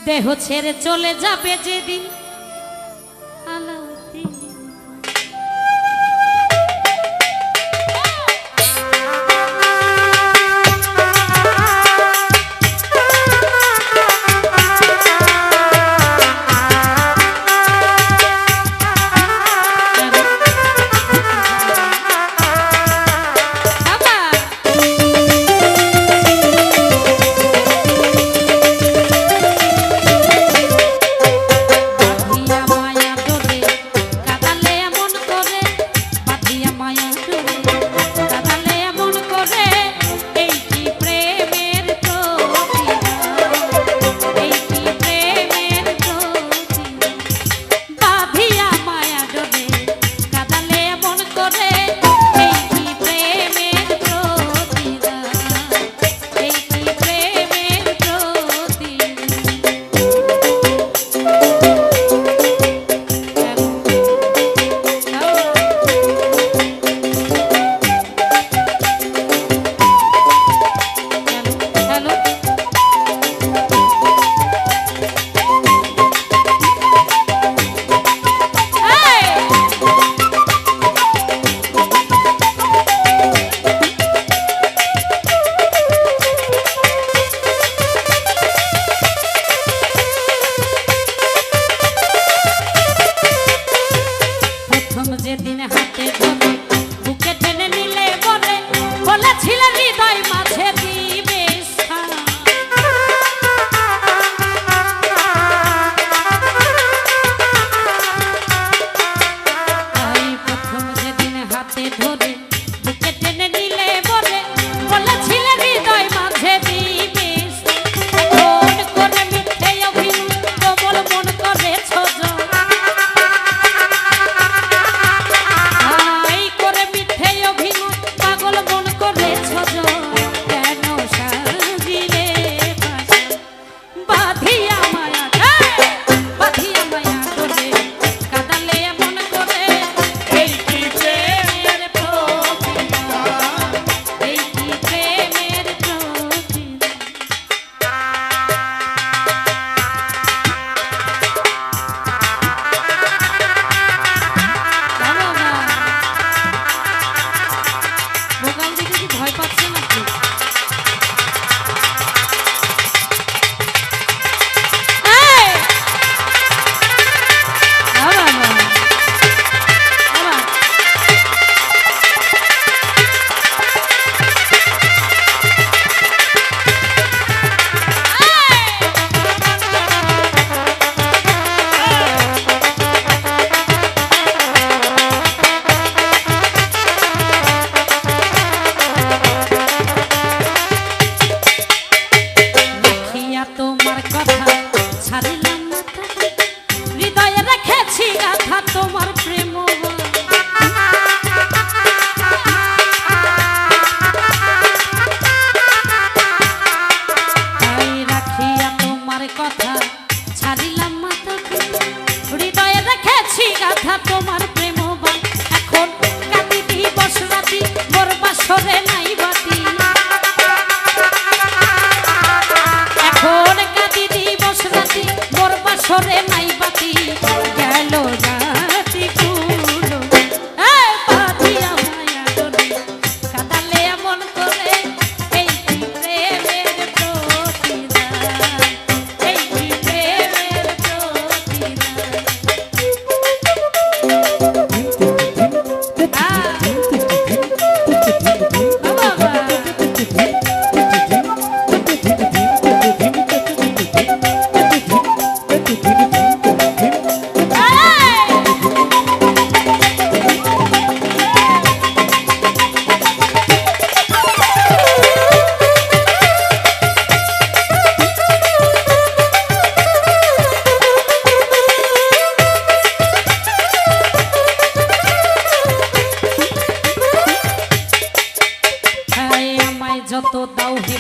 দেহ ছেড়ে চলে যাবে যেদিন আলাউদ্দিন। যেদিন হাতে ধরে বুকে টেনে নিলে বলে বলেছিলে হৃদয় মাঝে দিবে তাই প্রথম যেদিন হাতে ধরে বুকে টেনে নিলে বলে বলেছিলে হৃদয় মাঝে দিবে ফোন করে মিথ্যে অভিনয় কোমল মন করেছ তোমার কথা ছাড়িলাম না হৃদয়ে রেখেছি গাথা তোমার প্রেম তাই রাখিয়া তোমার কথা ছাড়িলাম মাথা হৃদয়ে রেখেছি গাথা তোমার প্রেম এখন কাঁদি দিবস রাতি মোর বাসরে নাই বাতি সরে নাই বাতি গেল রাতি কুলো পাতিয়া মায়া ডোরে কাঁদালে এমন করে এই কি প্রেমের প্রতিদান এই কি প্রেমের যত দাও হে